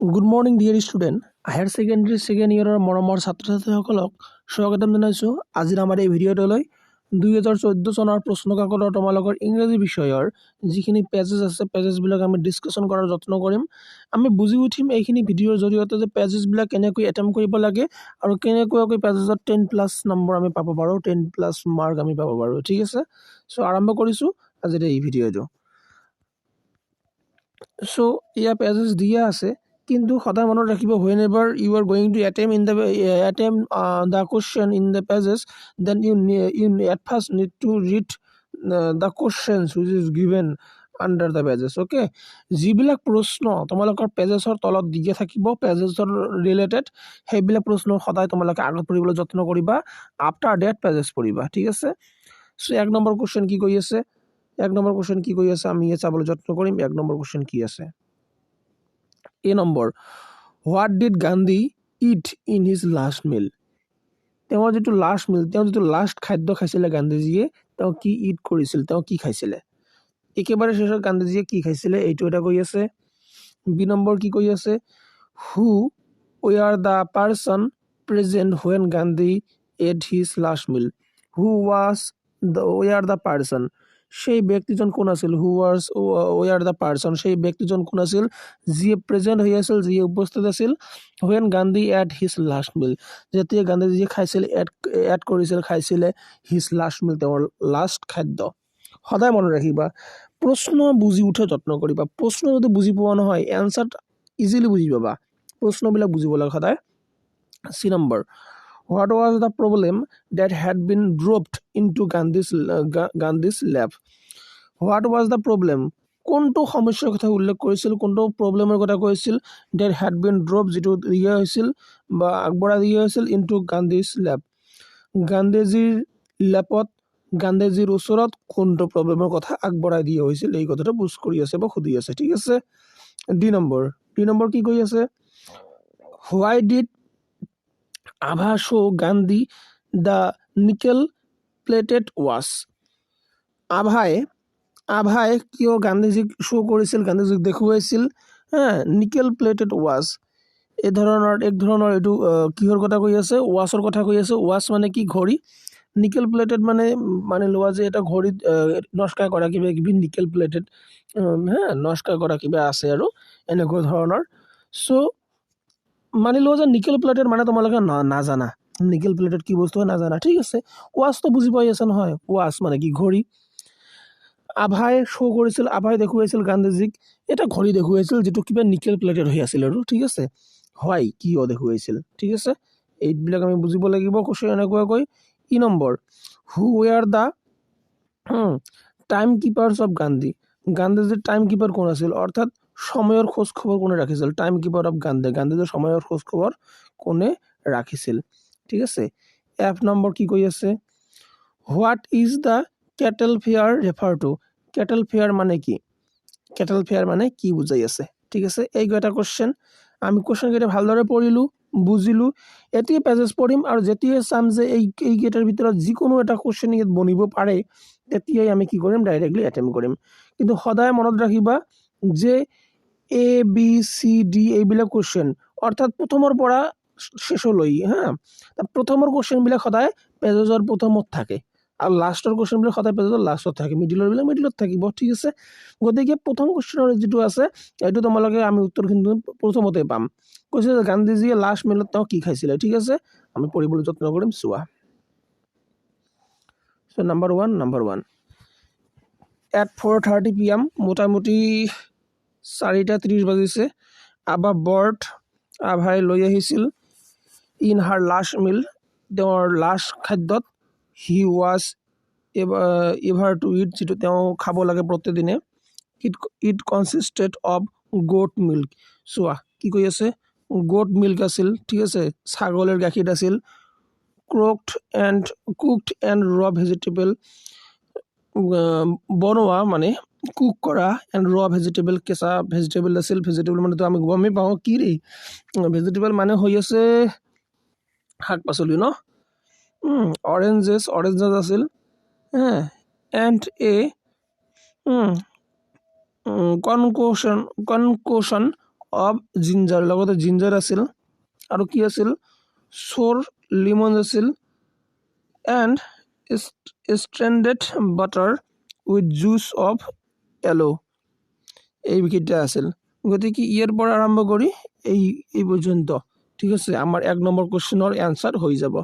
Good morning, dear student. Higher secondary second ইয়েৰৰ মৰমৰ ছাত্ৰ ছাত্ৰীসকলক স্বাগতম জনাইছোঁ আজিৰ আমাৰ এই ভিডিঅ'টোলৈ 2014 চনৰ প্ৰশ্ন কাকতৰ তোমালোকৰ ইংৰাজী বিষয়ৰ যিখিনি পেজেছ আছে পেজেছবিলাক আমি ডিছকাশ্যন কৰাৰ যত্ন কৰিম আমি বুজি উঠিম এইখিনি ভিডিঅ'ৰ জৰিয়তে যে পেজেছবিলাক কেনেকৈ এটেম্প কৰিব লাগে আৰু কেনেকৈ পেজেছত 10+ নম্বৰ আমি পাব পাৰোঁ 10+ মাৰ্ক আমি পাব পাৰোঁ ঠিক আছে সো আৰম্ভ কৰিছোঁ আজিৰ এই ভিডিঅ'টো সো ইয়া পেজেছ দিয়া আছে কিন্তু সদায় মনত ৰাখিব whenever you are going to attempt the question in the pages then you at first need to read the questions which is given under the pages okay যিবিলাক প্ৰশ্ন তোমালোকৰ পেজেছৰ তলত দিয়া থাকিব পেজেছৰ ৰিলেটেড সেইবিলাক প্ৰশ্ন সদায় তোমালোকে আগত পঢ়িবলৈ যত্ন কৰিবা আফটাৰ দ্যাট পেজেছ পঢ়িবা ঠিক আছে সো এক নম্বৰ কোশ্চেন কি কৈ আছে আমি চাবলৈ যত্ন কৰিম এক নম্বৰ কোশ্চেন কি আছে A number, what did Gandhi eat in his last meal? তেওঁৰ যিটো লাষ্ট মিল তেওঁ যিটো লাষ্ট খাদ্য খাইছিলে গান্ধীজীয়ে তেওঁ কি ইট কৰিছিল তেওঁ কি খাইছিলে একেবাৰে শেষত গান্ধীজীয়ে কি খাইছিলে এইটো এটা কৈ আছে বি নম্বৰ কি কৈ আছে who were the person present when Gandhi ate his last meal were the person সেই ব্যক্তিজন কোন আছিল were the person সেই ব্যক্তিজন কোন আছিল যিয়ে প্ৰেজেন্ট হৈ আছিল যিয়ে উপস্থিত আছিল when Gandhi ate his last meal যেতিয়া গান্ধীজীয়ে খাইছিল এড কৰিছিল খাইছিলে his last meal তেওঁৰ লাষ্ট খাদ্য সদায় মনত ৰাখিবা প্ৰশ্ন বুজি উঠে যত্ন কৰিবা প্ৰশ্ন যদি বুজি পোৱা নহয় এনসাৰ ইজিলি বুজি পাবা প্ৰশ্নবিলাক বুজিব লাগে সদায় সি number What was the problem that had been dropped into Gandhi's lap? What was the problem? কোনটো সমস্যাৰ কথা উল্লেখ কৰিছিল কোনটো প্ৰবলেমৰ কথা কৈছিল that had been dropped যেটো দিয়া হৈছিল বা আগবঢ়াই দিয়া হৈছিল into Gandhi's lap গান্ধীজীৰ লেপত গান্ধীজীৰ ওচৰত কোনটো প্ৰবলেমৰ কথা আগবঢ়াই দিয়া হৈছিল এই কথাটো বুজ কৰি আছে বা খুদি আছে ঠিক আছে ডি নম্বৰ কি কৈ আছে Why did Abha show Gandhi the nickel plated watch আভাই কিয় গান্ধীজীক শো কৰিছিল গান্ধীজীক দেখুৱাইছিল নিকেল প্লেটেড ওয়াচ এক ধৰণৰ এটো কিহৰ কথা কৈ আছে ওয়াচৰ কথা কৈ আছে ওয়াচ মানে কি ঘড়ী নিকেল প্লেটেড মানে লোৱা যে এটা ঘড়ী নস্কা কৰা কিবা কিবি নিকেল প্লেটেড নস্কা কৰা কিবা আছে আৰু এনেকুৱা ধৰণৰ সো মানি লোৱা যে নিকেল প্লেটেড মানে তোমালোকে নাজানা নিকেল প্লেটেড কি বস্তু নাজানা ঠিক আছে ওয়াচ তো বুজি পাই আছে নহয় ওয়াচ মানে কি ঘড়ী আভাই শো কৰিছিল আভাই দেখুৱাইছিল গান্ধীজীক এটা ঘড়ী দেখুৱাইছিল যেটো কিবা নিকেল প্লেটেড হৈ আছিল আৰু ঠিক আছে হয় কি দেখুৱাইছিল ঠিক আছে এইবিলাক আমি বুজিব লাগিব কোশ্চেন এনেকুৱাকৈ E number who were the time keepers of গান্ধীজীৰ টাইম কিপাৰ কোন আছিল অৰ্থাৎ সময়ৰ খোজ খবৰ কোনে ৰাখিছিল টাইম কিপাৰ অফ গান্ধীজীৰ সময়ৰ খোজ খবৰ কোনে ৰাখিছিল ঠিক আছে এফ নম্বৰ কি কৈ আছে what is the kettle fair refer two kettle fair মানে কি বুজাই আছে ঠিক আছে এই এটা কোশ্চেন আমি কোশ্চেন কেইটা ভালদৰে পঢ়িলো বুজিলো এতিয়া পেজেছ পঢ়িম আৰু যেতিয়া চাম যে এই কেইটাৰ ভিতৰত যিকোনো এটা কোশ্চেন ইয়াত বনিব পাৰে তেতিয়াই আমি কি কৰিম ডাইৰেক্টলি এটেম্প কৰিম কিন্তু সদায় মনত ৰাখিবা যে এ বি সি ডি এইবিলাক কোশ্চেন অৰ্থাৎ প্ৰথমৰ পৰা শেষলৈ প্ৰথমৰ কোশ্চেনবিলাক সদায় পেজৰ প্ৰথমত থাকে আৰু লাষ্টৰ কোশ্চেনবিলাক সদায় পেজৰ লাষ্টত থাকে মিডিলৰবিলাক মিডিলত থাকিব ঠিক আছে গতিকে প্ৰথম কোশ্চেনৰ যেটো আছে এইটো তোমালোকে আমি উত্তৰ কিন্তু প্ৰথমতে পাম কৈছে যে গান্ধীজীয়ে লাষ্ট মিলত তেওঁ কি খাইছিলে ঠিক আছে আমি পঢ়িবলৈ যত্ন কৰিম চোৱা সো নাম্বাৰ 1 at 4:30 pm মোটামুটি 4:30 বাজিছে আভাই লৈ আহিছিল ইন হাৰ লাষ্ট মিল তেওঁৰ লাষ্ট খাদ্যত হি ওয়াজ এভাৰ টু ইট যেটো তেওঁ খাব লাগে প্ৰতিদিনে ইট কনসিস্টেড অফ গোট মিল্ক চোৱা কি কৈ আছে গোট মিল্ক আছিল ঠিক আছে ছাগলেৰ গাখীৰ আছিল কুকড এণ্ড ৰ ভেজিটেবল বনোৱা মানে কুক কৰা এণ্ড ৰ ভেজিটেবল কেঁচা ভেজিটেবল আছিল ভেজিটেবল মানে তো আমি গমেই পাওঁ কি ৰে ভেজিটেবল মানে হৈ আছে শাক পাচলি ন অৰেঞ্জেছ আছিল and a concoction of ginger, লগতে জিঞ্জাৰ আছিল, আৰু কি আছিল চ'ৰ লিমন আছিল, and strained butter with juice of aloe, এইকেইটা আছিল। গতিকে ইয়াৰ পৰা আৰম্ভ কৰি এই পৰ্যন্ত, ঠিক আছে, আমাৰ 1 নম্বৰ কুৱেশ্যনৰ এনচাৰ হৈ যাব।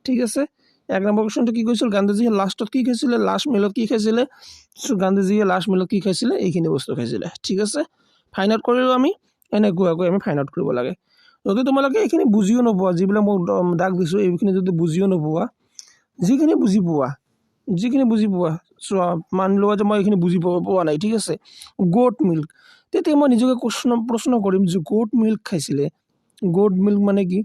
ঠিক আছে, 1 নম্বৰ কুৱেশ্যনটো কি কৈছিল, গান্ধীজীয়ে লাষ্টত কি খাইছিলে, লাষ্ট মিলত কি খাইছিলে, গান্ধীজীয়ে লাষ্ট মিলত কি খাইছিলে, এইখিনি বস্তু খাইছিলে। ঠিক আছে, ফাইন আউট কৰিলোঁ আমি, এনেকুৱাকৈ আমি ফাইন আউট কৰিব লাগে। যদি তোমালোকে এইখিনি বুজিও নোপোৱা, যিবিলাক মই দাগ দিছোঁ এইখিনি যদি বুজিও নোপোৱা, যিখিনি বুজি পোৱা চোৱা, মানি লোৱা যে মই এইখিনি বুজি পোৱা নাই, ঠিক আছে, গোট মিল্ক, তেতিয়া মই নিজকে প্ৰশ্ন কৰিম যে গোট মিল্ক খাইছিলে, গোট মিল্ক মানে কি,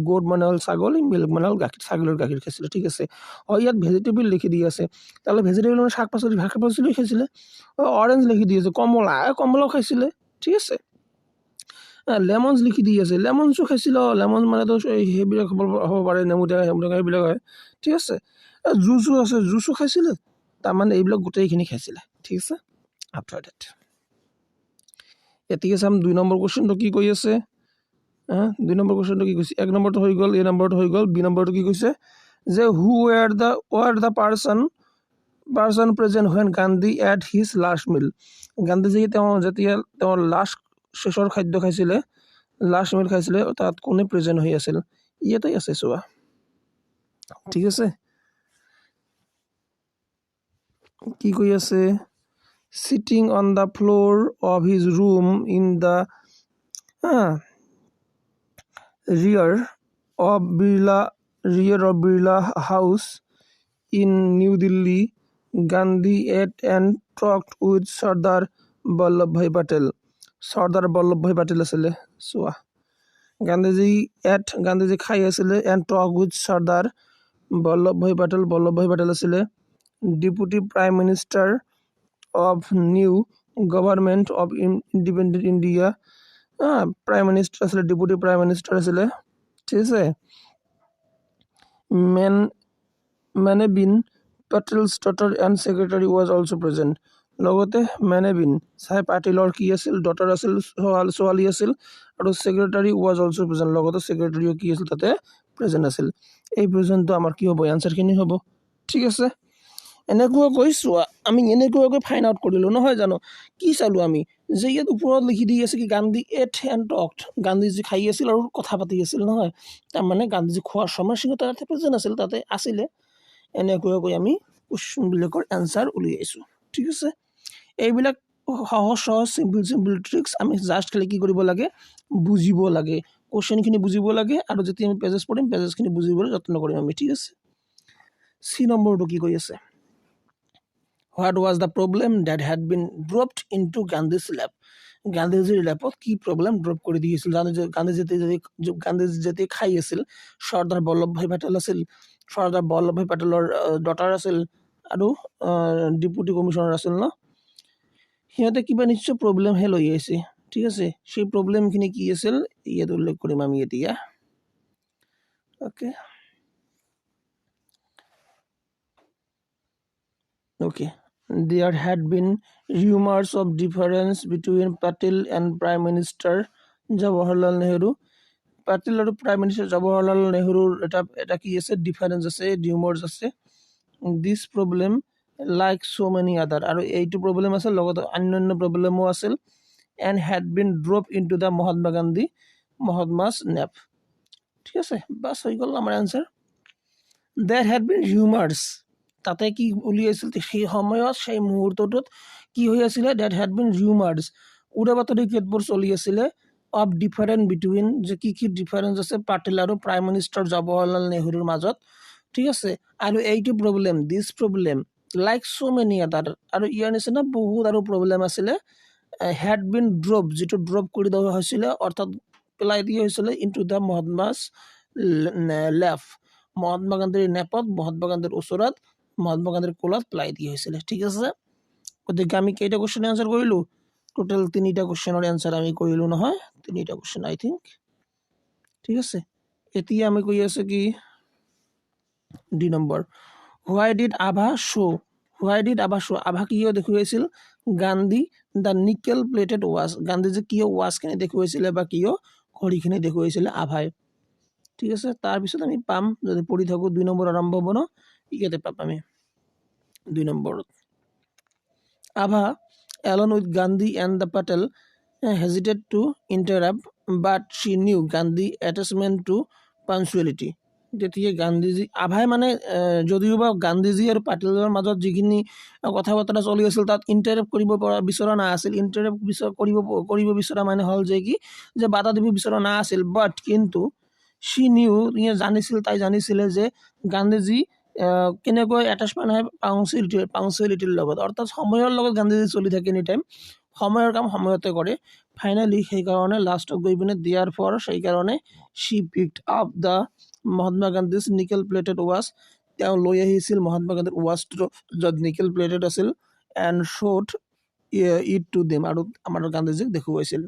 গোট মানে হ'ল ছাগলী, মিল্ক মানে হ'ল গাখীৰ, ছাগলীৰ গাখীৰ খাইছিলে। ঠিক আছে, ইয়াত ভেজিটেবল লিখি দি আছে, তাহলে ভেজিটেবল মানে শাক পাচলি খাইছিলে। অৰেঞ্জ লিখি দি আছে, কমলাও খাইছিলে। ঠিক আছে, লেমনছ লিখি দি আছে, লেমনছো খাইছিল, লেমন মানেতো সেইবিলাক হ'ব পাৰে, নেমু টেঙা সেইবিলাক হয়। ঠিক আছে, জুচো আছে, জুচো খাইছিলে, তাৰমানে এইবিলাক গোটেইখিনি খাইছিলে। ঠিক আছে, আফটাৰ ডেট এতিয়া চাম 2 নম্বৰ কুৱেশ্যনটো কি কৈ আছে। 2 নম্বৰ কুৱেশ্যনটো কি কৈছে, 1 নম্বৰটো হৈ গ'ল, A নম্বৰটো হৈ গ'ল, B নম্বৰটো কি কৈছে যে who were the person present when Gandhi at his last meal, গান্ধীজীয়ে যেতিয়া তেওঁৰ শেষৰ খাদ্য খাইছিলে, লাষ্ট মিল খাইছিলে, তাত কোনে প্ৰেজেণ্ট হৈ আছিল, ইয়াতে আছে চোৱা। ঠিক আছে, কি কৈ আছে, cheating on the floor of his room in the rear of Birla House in New Delhi, Gandhi ate and talked with Sardar Vallabhbhai Patel. Sardar Vallabhbhai Patel আছিলে চোৱা, গান্ধীজী খাই আছিলে, and talk with Sardar Vallabhbhai Patel আছিলে deputy prime minister of new government of independent India, prime minister আছিলে, deputy prime minister আছিলে। ঠিক আছে, Maniben Patel's daughter and secretary was also' present, লগতে মেনেবিন চাহেব পাটিলৰ কি আছিল, ডটাৰ আছিল, ছোৱালী আছিল, আৰু ছেক্ৰেটাৰী ৱাজ অলছ' প্ৰেজেণ্ট, লগতে ছেক্ৰেটাৰীও কি আছিল, তাতে প্ৰেজেণ্ট আছিল। এই প্ৰেজেণ্টটো আমাৰ কি হ'ব, এনচাৰখিনি হ'ব। ঠিক আছে, এনেকুৱাকৈ চোৱা, আমি এনেকুৱাকৈ ফাইন আউট কৰিলোঁ, নহয় জানো, কি চালোঁ আমি যে ইয়াত ওপৰত লিখি দি আছে কি Gandhi at and talked, Gandhiji খাই আছিল আৰু কথা পাতি আছিল, নহয়, তাৰমানে গান্ধীজী খোৱাৰ সময়খিনি তাতে প্ৰেজেণ্ট আছিল, তাতে আছিলে। এনেকুৱাকৈ আমি কুৱেশ্যনবিলাকৰ এনচাৰ উলিয়াইছোঁ। ঠিক আছে, এইবিলাক সহজ চিম্পল ট্ৰিক্স আমি জাষ্ট খালি কি কৰিব লাগে, বুজিব লাগে, কুৱেশ্যনখিনি বুজিব লাগে, আৰু যেতিয়া আমি পেজেছ পঢ়িম পেজেছখিনি বুজিবলৈ যত্ন কৰিম আমি। ঠিক আছে, চি নম্বৰটো কি কৈ আছে, what was the problem that had been dropped in to Gandhi's lap, গান্ধীজীৰ লেপত কি প্ৰব্লেম ড্ৰপ কৰি দিছিল, গান্ধীজী যেতিয়া খাই আছিল, চৰ্দাৰ বল্লভভাই পেটেল আছিল, চৰ্দাৰ বল্লভভাই পেটেলৰ ডটাৰ আছিল, আৰু ডেপুটি কমিশ্যনাৰ আছিল ন, সিহঁতে কিবা নিশ্চয় প্ৰব্লেমহে লৈ আহিছে। ঠিক আছে, সেই প্ৰব্লেমখিনি কি আছিল ইয়াত উল্লেখ কৰিম আমি এতিয়া। Okay, there had been rumors of difference between Patel and Prime Minister Jawaharlal Nehru. Patel আৰু Prime Minister Jawaharlal Nehruৰ এটা কি আছে, ডিফাৰেঞ্চ আছে, rumors আছে। This problem like so many other, আৰু এইটো প্ৰব্লেম আছে, লগতে অন্যান্য প্ৰব্লেমো আছিল, and had been dropped into the Mahatma's nap. ঠিক আছে, বাছ হৈ গ'ল আমাৰ answer. There had been rumors, তাতে কি উলিয়াইছিল সেই সময়ত, সেই মুহূৰ্তটোত কি হৈ আছিলে, ডেট হেড বিন ৰিউমাৰ্ছ, উৰা বাতৰি কেতবোৰ চলি আছিলে, অফ ডিফাৰেণ্ট বিটুইন, যে কি ডিফাৰেঞ্চ আছে পাটেল আৰু প্ৰাইম মিনিষ্টাৰ জৱাহৰলাল নেহৰুৰ মাজত। ঠিক আছে, আৰু এইটো প্ৰব্লেম, দিছ প্ৰব্লেম লাইক চ' মেনি আদাৰ, আৰু ইয়াৰ নিচিনা বহুত আৰু প্ৰব্লেম আছিলে, হেড বিন ড্ৰপ, যিটো ড্ৰপ কৰি দিয়া হৈছিলে, অৰ্থাৎ পেলাই দিয়া হৈছিলে, ইনটু দ্য মহাত্মাছ লেফ, মহাত্মা গান্ধীৰ নেপত, মহাত্মা গান্ধীৰ ওচৰত, মহাত্মা গান্ধীৰ কোলাত পেলাই দিয়া হৈছিলে। ঠিক আছে, গতিকে আমি কেইটা কুৱেশ্যন এনচাৰ কৰিলোঁ, টোটেল 3টা কুৱেশ্যনৰ এনচাৰ আমি কৰিলোঁ, নহয়, 3টা কুৱেশ্যন আই থিংক। ঠিক আছে, এতিয়া আমি কৈ আছে কি, D number, why did Abha show' why did Abha show, Abha কিয় দেখুৱাইছিল Gandhi the nickel plated watch, Gandhiji কিয় ৱাচখিনি দেখুৱাইছিলে বা কিয় ঘড়ীখিনি দেখুৱাইছিলে আভাই। ঠিক আছে, তাৰপিছত আমি পাম যদি পঢ়ি থাকোঁ 2 নম্বৰ আৰম্ভ হ'ব ন, ইয়াতে পাম আমি 2 নম্বৰত। আভা along with Gandhi and the Patel hesitated to interrupt, but she knew Gandhi attachment to punctuality. তেতিয়া গান্ধীজী আভাই মানে যদিও বা গান্ধীজী আৰু পাটেলৰ মাজত যিখিনি কথা বতৰা চলি আছিল তাত ইণ্টাৰেপ্ট কৰিব বিচৰা নাছিল। ইণ্টাৰেপ্ট কৰিব বিচৰা মানে হ'ল যে কি যে বাধা দিব বিচৰা নাছিল, বাট কিন্তু she knew তাই জানিছিলে যে গান্ধীজী কেনেকৈ এটাচমেণ্ট হয় পাংচুৱেলিটিৰ লগত, অৰ্থাৎ সময়ৰ লগত গান্ধীজী চলি থাকে এনি টাইম, সময়ৰ কাম সময়তে কৰে। ফাইনেলি সেইকাৰণে লাষ্টত গৈ পিনে দিয়াৰ ফৰ সেইকাৰণে she picked up the Mahatma Gandhi's nickel plated watch, তেওঁ লৈ আহিছিল মহাত্মা গান্ধীৰ ৱাচটো য'ত নিকেল প্লেটেড আছিল, and showed it to them, আৰু আমাৰ গান্ধীজীক দেখুৱাইছিল।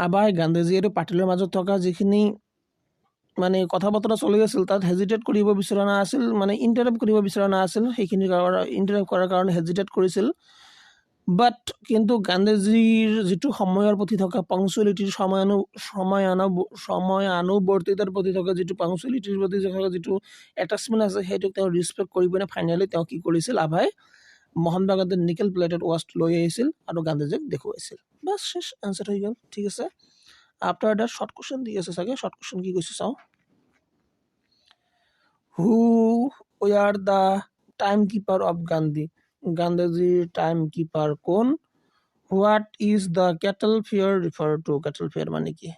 আবাই গান্ধীজী আৰু পাটেলৰ মাজত থকা যিখিনি মানে কথা বতৰা চলি আছিল তাত হেজিটেট কৰিব বিচৰা নাছিল, মানে ইণ্টাৰাপ্ট কৰিব বিচৰা নাছিল, সেইখিনি ইণ্টাৰাপ্ট কৰাৰ কাৰণে হেজিটেট কৰিছিল। বাট কিন্তু গান্ধীজীৰ যিটো সময়ৰ প্ৰতি থকা পাংচুৱেলিটিৰ সময়ানুবৰ্তিতাৰ প্ৰতি থকা যিটো পাংচুৱেলিটিৰ প্ৰতি থকা যিটো এটাচমেণ্ট আছে সেইটোক তেওঁ ৰিছপেক্ট কৰি পিনে ফাইনেলি তেওঁ কি কৰিছিল আভাই মহাত্মা গান্ধীৰ নিকেল প্লেটেড ৱাচটো লৈ আহিছিল আৰু গান্ধীজীক দেখুৱাইছিল। বাছ শেষ, এনচাৰ হৈ গ'ল। ঠিক আছে, আফটাৰ দ্যাট শ্বৰ্ট কুৱেশ্যন দি আছে চাগে, শ্বৰ্ট কুৱেশ্যন কি কৈছে চাওঁ। Who were the time keeper of Gandhi, গান্ধীজির টাইম কিপার কোন? What is the cattle fair refer to, cattle fair মানে কি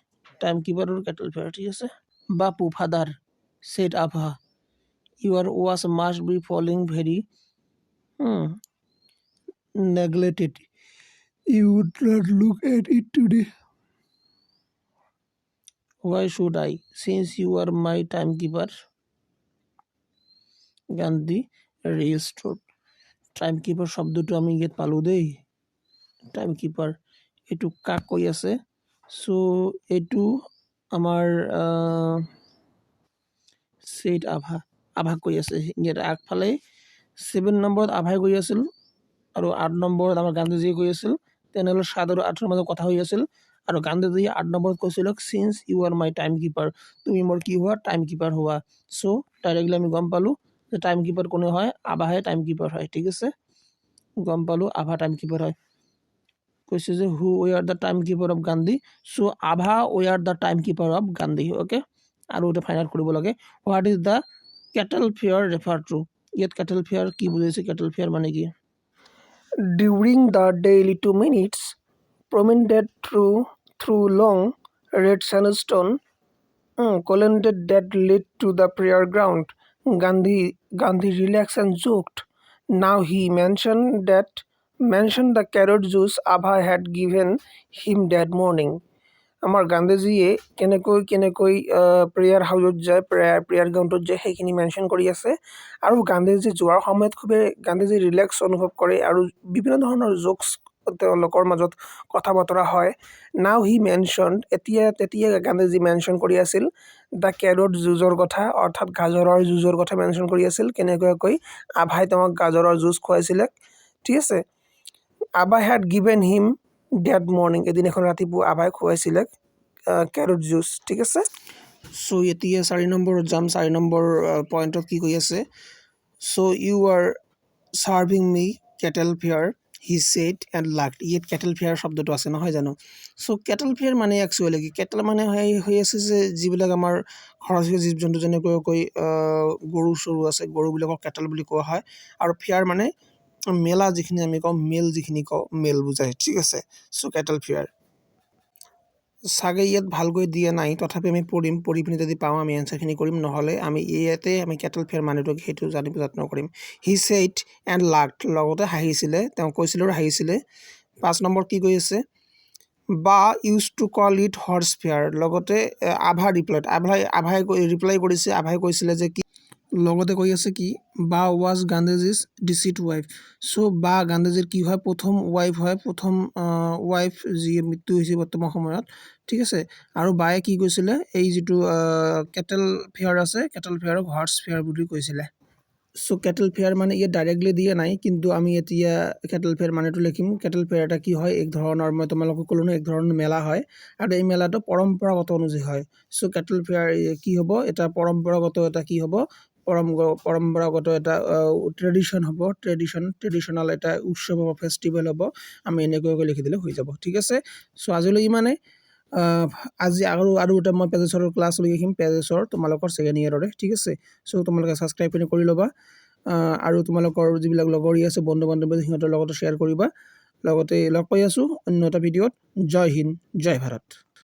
টাইম কিপার আর ক্যাটল ফেয়ার। ঠিক আছে, Bapu father said Abha your watch must be falling very neglected, you would not look at it today. Why should I, since you are my timekeeper? Gandhi registered, time keeper শব্দটো আমি ইয়াত পালোঁ দেই। Time keeper এইটো কাক কৈ আছে? চ' এইটো আমাৰ ছেইড আভাক কৈ আছে। ইয়াত আগফালে 7 নম্বৰত আভাই কৈ আছিল আৰু 8 নম্বৰত আমাৰ গান্ধীজীয়ে কৈ আছিল। তেনেহ'লে 7 আৰু 8ৰ মাজত কথা হৈ আছিল আৰু গান্ধীজীয়ে 8 নম্বৰত কৈছিল since you are my time keeper, তুমি মোৰ কি হোৱা টাইম কিপাৰ হোৱা। চ' ডাইৰেক্টলি আমি গম পালোঁ যে টাইম কিপাৰ কোনে হয়? আভাহে টাইম কিপাৰ হয়। ঠিক আছে, গম পালোঁ আভা টাইম কিপাৰ হয়। কৈছে যে who were the time keeper of Gandhi, so' Abha were the time keeper of Gandhi. Okay, আৰু এটা ফাইন আউট কৰিব লাগে। What is the cattle fair refer to, ইয়াত কেটেল ফেয়াৰ কি বুজাইছে? কেটেল ফেয়াৰ মানে কি? During the daily 2 minutes promenade through long red sandstone colonnade that led to the prayer ground. Gandhi relaxed and joked. Now he mentioned the carrot juice Abha had given him that morning. আমাৰ গান্ধীজীয়ে কেনেকৈ prayer হাউচত যায়, prayer গ্ৰাউণ্ডত যায় সেইখিনি mention কৰি আছে। আৰু গান্ধীজী যোৱাৰ সময়ত খুবেই গান্ধীজী ৰিলেক্স অনুভৱ কৰে আৰু বিভিন্ন ধৰণৰ জোকছ তেওঁলোকৰ মাজত কথা বতৰা হয়। নাও হি মেনশ্যন, তেতিয়া গান্ধীজী মেনশ্যন কৰি আছিল দ্য কেৰট জুচৰ কথা, অৰ্থাৎ গাজৰৰ জুচৰ কথা মেনশ্যন কৰি আছিল। কেনেকুৱাকৈ আভাই তেওঁক গাজৰৰ জুচ খুৱাইছিলে। ঠিক আছে, Abha had given him that morning, এদিনাখন ৰাতিপুৱা আভাই খুৱাইছিলে কেৰট জুচ। ঠিক আছে, চ' এতিয়া 4 নম্বৰত যাম। 4 নম্বৰ পইণ্টত কি কৈ আছে? So' you are serving me cattle fair he said and laughed, ইয়াত কেটেল ফেয়াৰ শব্দটো আছে নহয় জানো? চ' কেটেল ফেয়াৰ মানে একচুৱেলি কি? কেটেল মানে হৈ আছে যে যিবিলাক আমাৰ ঘৰচীয়া জীৱ জন্তু যেনেকৈ গৰু চৰু আছে, গৰুবিলাকক কেটেল বুলি কোৱা হয়। আৰু ফেয়াৰ মানে মেলা যিখিনি আমি কওঁ, মেল যিখিনি কওঁ, মেল বুজায়। ঠিক আছে, চ' কেটেল ফেয়াৰ চাগে ইয়াত ভালকৈ দিয়া নাই, তথাপি আমি পঢ়ি পিনি যদি পাওঁ আমি এনচাৰখিনি কৰিম, নহ'লে আমি ইয়াতে আমি কেটেল ফেয়াৰ মানুহটোক সেইটো জানিব যত্ন কৰিম। হি ছেইড এণ্ড লাকড, লগতে হাঁহিছিলে, তেওঁ কৈছিলে আৰু হাঁহিছিলে। 5 নম্বৰ কি কৈ আছে? বা use to call it horse fair, লগতে আভা আভাই ৰিপ্লাই কৰিছে। আভাই কৈছিলে যে কি, লগতে কৈ আছে কি, বা ৱাজ গান্ধীজিজ ডিচিট ৱাইফ। চ' বা গান্ধীজীৰ কি হয়? প্ৰথম ৱাইফ হয়, প্ৰথম ৱাইফ যি মৃত্যু হৈছে বৰ্তমান সময়ত। ঠিক আছে, আৰু বায়ে কি কৈছিলে? এই যিটো কেটেল ফেয়াৰ আছে, কেটেল ফেয়াৰক হৰ্চ ফেয়াৰ বুলি কৈছিলে। চ' কেটেল ফেয়াৰ মানে ইয়াত ডাইৰেক্টলি দিয়া নাই, কিন্তু আমি এতিয়া কেটেল ফেয়াৰ মানেটো লিখিম। কেটেল ফেয়াৰ এটা কি হয়, এক ধৰণৰ মই তোমালোকক ক'লো নহয়, এক ধৰণৰ মেলা হয় আৰু এই মেলাটো পৰম্পৰাগত অনুযায়ী হয়। চ' কেটেল ফেয়াৰ কি হ'ব, এটা পৰম্পৰাগত এটা কি হ'ব, পৰম্পৰাগত এটা ট্ৰেডিশ্যন হ'ব, ট্ৰেডিশ্যনেল এটা উৎসৱ হ'ব, ফেষ্টিভেল হ'ব। আমি এনেকুৱাকৈ লিখি দিলে হৈ যাব, ঠিক আছে। চ' আজিলৈ ইমানে। আজি আৰু এটা মই পেজেছৰ ক্লাছ লৈ আহিম, পেজেছৰ তোমালোকৰ ছেকেণ্ড ইয়েৰৰে, ঠিক আছে। চ' তোমালোকে ছাবস্ক্ৰাইব কৰি ল'বা আৰু তোমালোকৰ যিবিলাক লগৰী আছে, বন্ধু বান্ধৱী, সিহঁতৰ লগতো শ্বেয়াৰ কৰিবা। লগতে লগ পাই আছোঁ অন্য এটা ভিডিঅ'ত। জয় হিন্দ, জয় ভাৰত।